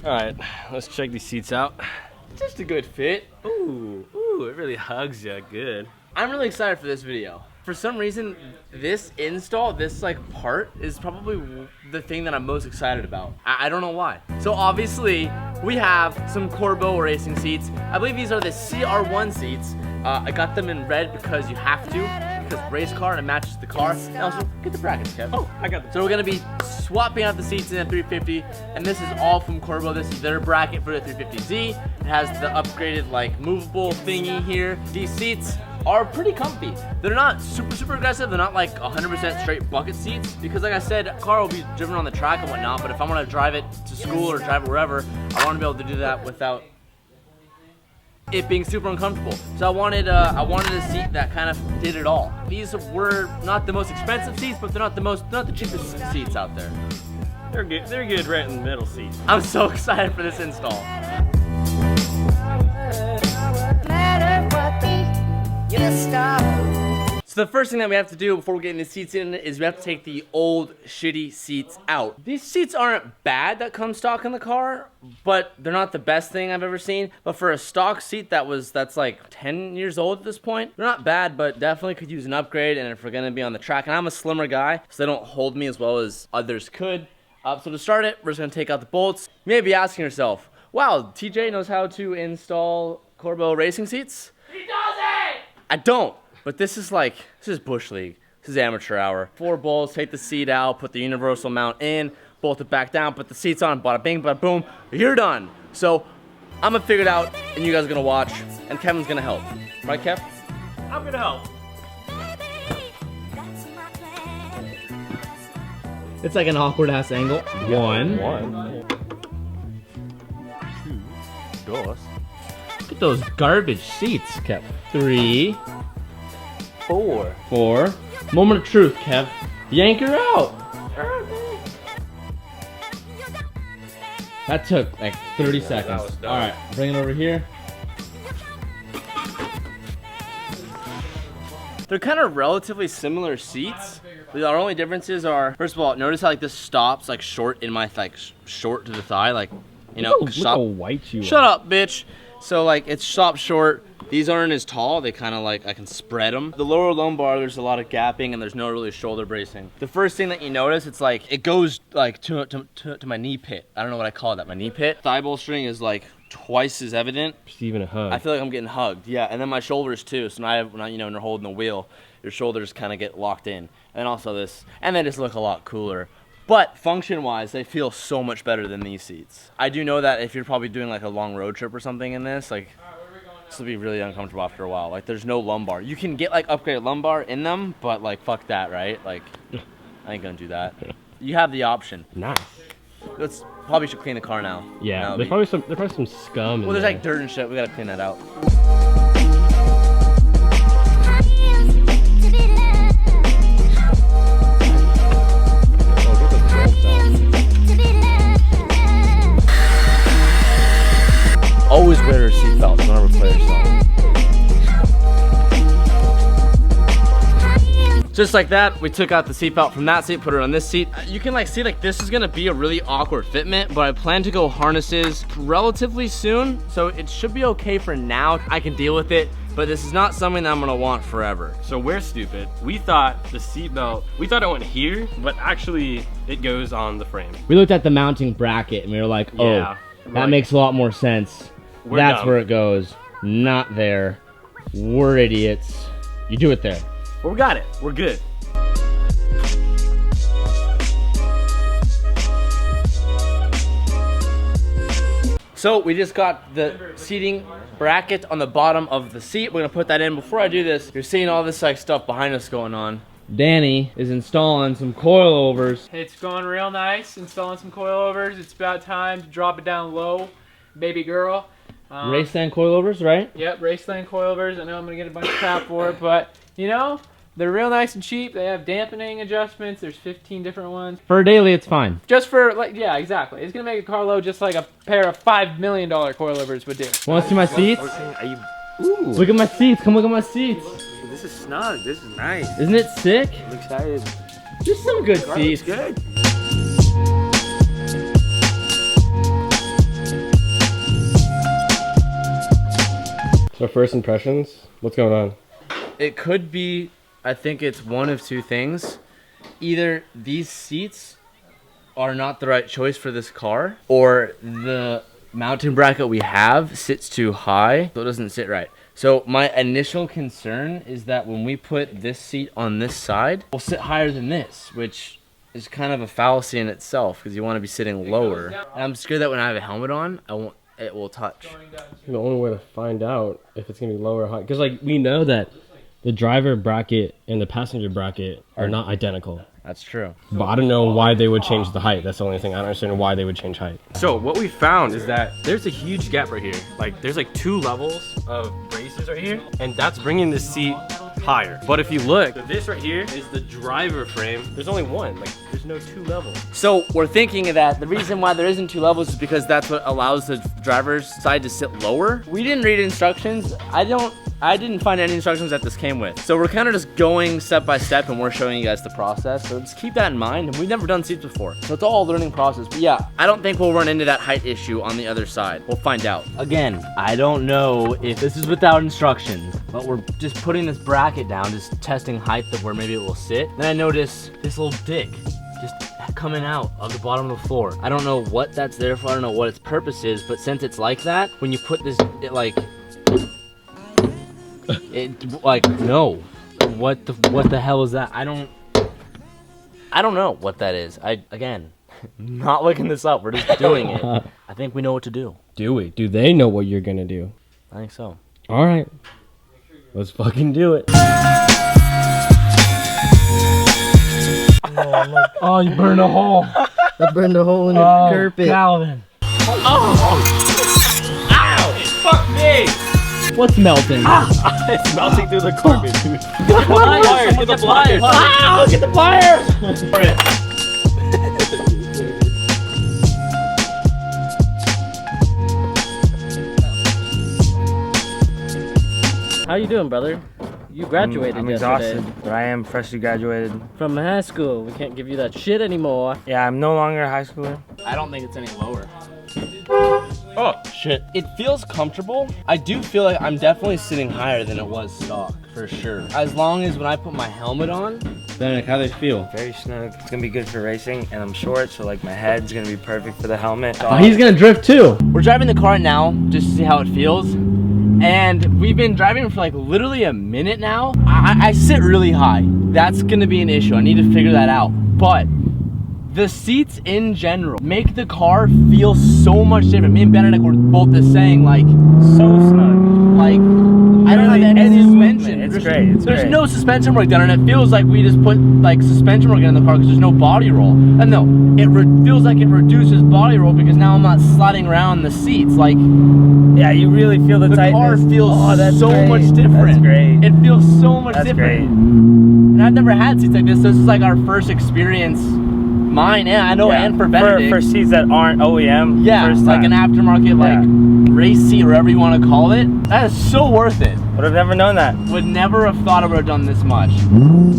All right, let's check these seats out. Just a good fit. Ooh, it really hugs you good. I'm really excited for this video. For some reason, this install, this like part is probably the thing that I'm most excited about. I don't know why. So obviously, we have some Corbeau racing seats. I believe these are the CR1 seats. I got them in red because you have to, because race car and it matches the car. And also, get the brackets, Kev. Oh, I got them. So we're gonna be swapping out the seats in the 350, and this is all from Corbeau. This is their bracket for the 350Z. It has the upgraded like movable thingy here. These seats are pretty comfy. They're not super aggressive. They're not like 100% straight bucket seats, because like I said, car will be driven on the track and whatnot, but if I want to drive it to school or drive it wherever, I want to be able to do that without it being super uncomfortable. So I wanted a seat that kind of did it all. These were not the most expensive seats, but they're not the cheapest seats out there. They're good right in the middle seat. I'm so excited for this install. So the first thing that we have to do before we get the seats in is we have to take the old shitty seats out. These seats aren't bad that come stock in the car, but they're not the best thing I've ever seen. But for a stock seat that's like 10 years old at this point, they're not bad, but definitely could use an upgrade. And if we're gonna be on the track, and I'm a slimmer guy, so they don't hold me as well as others could. So to start it, we're just gonna take out the bolts. You may be asking yourself, wow, TJ knows how to install Corbeau racing seats? He does it! I don't. But this is Bush League. This is amateur hour. 4 bolts, take the seat out, put the universal mount in, bolt it back down, put the seats on, bada bing, bada boom, you're done. So I'm gonna figure it out, and you guys are gonna watch, and Kevin's gonna help. Right, Kev? I'm gonna help. It's like an awkward ass angle. One. 2, 2. Look at those garbage seats, Kev. 3. 4. Moment of truth, Kev. Yank her out. That took like 30 seconds. All right, bring it over here. They're kind of relatively similar seats. Our only differences are, first of all, notice how like this stops like short in my short to the thigh, like, you know. Look how white you are. Shut up, bitch. So like it's stopped short. These aren't as tall. They kind of like, I can spread them. The lower lumbar, there's a lot of gapping and there's no really shoulder bracing. The first thing that you notice, it's like, it goes like to my knee pit. I don't know what I call that, my knee pit. Thigh bolstering is like twice as evident. Receiving a hug. I feel like I'm getting hugged, yeah. And then my shoulders too. So now, when you're holding the wheel, your shoulders kind of get locked in. And then also this, and they just look a lot cooler. But function-wise, they feel so much better than these seats. I do know that if you're probably doing like a long road trip or something in this, like, this will be really uncomfortable after a while. Like, there's no lumbar. You can get like upgraded lumbar in them, but like, fuck that, right? Like, I ain't gonna do that. You have the option. Nice. Let's probably should clean the car now. Yeah, there's probably some scum. Well, there's like dirt and shit. We gotta clean that out. Always wear your seatbelt whenever players don't. Just like that, we took out the seatbelt from that seat, put it on this seat. You can like see like this is gonna be a really awkward fitment, but I plan to go harnesses relatively soon, so it should be okay for now. I can deal with it, but this is not something that I'm gonna want forever. So we're stupid. We thought the seatbelt, it went here, but actually it goes on the frame. We looked at the mounting bracket and we were like, oh, Yeah, that right. makes a lot more sense. That's dumb. where it goes, not there. We're idiots. You do it there. Well, we got it. We're good. So we just got the seating bracket on the bottom of the seat. We're gonna put that in. Before I do this, you're seeing all this like stuff behind us going on. Danny is installing some coilovers. It's going real nice, installing some coilovers. It's about time to drop it down low, baby girl. Raceland coilovers, right? Yep, Raceland coilovers. I know I'm gonna get a bunch of crap for it, but you know, they're real nice and cheap. They have dampening adjustments. There's 15 different ones. For a daily, it's fine. Just for, like, yeah, exactly. It's gonna make a car load just like a pair of $5 million coilovers would do. Want to see my seats? Ooh, Look at my seats. Come look at my seats. this is snug. This is nice. Isn't it sick? I'm excited. Just some good seats. Good. So first impressions, what's going on? It could be, I think it's one of two things. Either these seats are not the right choice for this car, or the mounting bracket we have sits too high, so it doesn't sit right. So my initial concern is that when we put this seat on this side, we'll sit higher than this, which is kind of a fallacy in itself because you want to be sitting lower. And I'm scared that when I have a helmet on, it will touch. The only way to find out if it's gonna be lower or high, because like we know that the driver bracket and the passenger bracket are not identical. That's true. But I don't know why they would change the height. That's the only thing. I don't understand why they would change height. So what we found is that there's a huge gap right here. Like there's like 2 levels of braces right here, and that's bringing the seat higher. But if you look, this right here is the driver frame. There's only one. Like there's no 2 levels. So we're thinking that the reason why there isn't 2 levels is because that's what allows the driver's side to sit lower. We didn't read instructions. I didn't find any instructions that this came with. So we're kind of just going step by step and we're showing you guys the process. So just keep that in mind. And we've never done seats before. So it's all a learning process. But yeah, I don't think we'll run into that height issue on the other side. We'll find out. Again, I don't know if this is without instructions, but we're just putting this bracket down, just testing height of where maybe it will sit. Then I notice this little dick just coming out of the bottom of the floor. I don't know what that's there for. I don't know what its purpose is, but since it's like that, when you put this, no. What the hell is that? I don't know what that is. Again, not looking this up. We're just doing it. I think we know what to do. Do it. Do they know what you're gonna do? I think so. All right. Let's fucking do it. Oh, you burned a hole. I burned a hole in the carpet. Calvin. Ow! Fuck me! What's melting? It's melting through the carpet, dude. Get the pliers! Get the pliers! Ow! Get the pliers! How you doing, brother? You graduated I'm yesterday. exhausted, but I am freshly graduated. From high school. We can't give you that shit anymore. Yeah, I'm no longer a high schooler. I don't think it's any lower. Oh, shit. It feels comfortable. I do feel like I'm definitely sitting higher than it was stock, for sure. As long as when I put my helmet on, Dominic, how they feel? Very snug. It's gonna be good for racing, and I'm short, so like my head's gonna be perfect for the helmet. Oh, he's gonna drift too. we're driving the car now just to see how it feels. And we've been driving for like literally a minute now. I sit really high. That's gonna be an issue. I need to figure that out. But the seats in general make the car feel so much different. Me and Benedict were both just saying like, so snug. like I don't have any suspension. It's great. It's There's great. no suspension work done, and it feels like we just put like suspension work in the car because there's no body roll. And no, it feels like it reduces body roll because now I'm not sliding around the seats. Like Yeah, you really feel the the tightness. car feels that's so great. much different. That's great. It feels so much That's different. great. And I've never had seats like this. This is like our first experience. Mine, and I know, Yeah, and for Benedict. for seats that aren't OEM. Yeah, first like time. an aftermarket, like race seat, or whatever you want to call it. That is so worth it. Would have never known that. Would never have thought I would have done this much.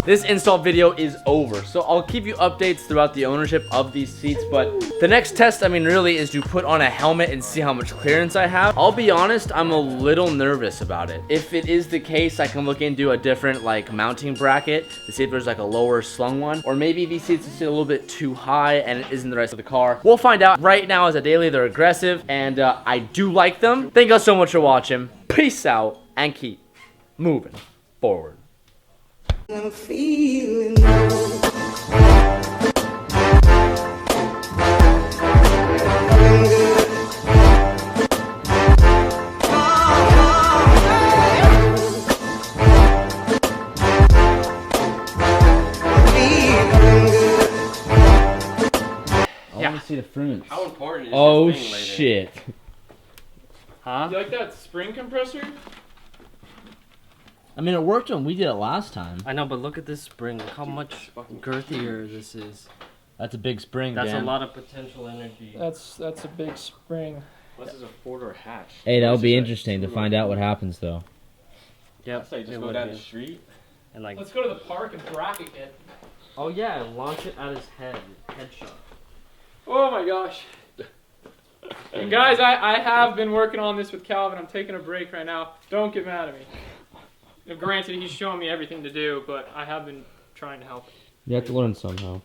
This install video is over, so I'll keep you updates throughout the ownership of these seats, but the next test, I mean, really is to put on a helmet and see how much clearance I have. I'll be honest, I'm a little nervous about it. If it is the case, I can look into a different like mounting bracket to see if there's like a lower slung one, or maybe these seats sit a little bit too high and it isn't the rest of the car. We'll find out. Right now as a daily, they're aggressive, and I do like them. Thank you guys so much for watching. Peace out, and keep moving forward. I'm feeling I want to see the fruits. How important is Oh this thing later? shit. Huh? You like that spring compressor? I mean, it worked when we did it last time. I know, but look at this spring. Look how much girthier this is. That's a big spring, That's Dan. a lot of potential energy. That's a big spring. This is a 4-door hatch. Hey, that'll This be is interesting to like find out what happens, though. Yep. So you just it go would down be. the street. And like, Let's go to the park and bracket it. oh yeah, and launch it at his head. Headshot. Oh my gosh. And guys, I have been working on this with Calvin. I'm taking a break right now. Don't get mad at me. Now, granted, he's showing me everything to do, but I have been trying to help him. You have to learn somehow.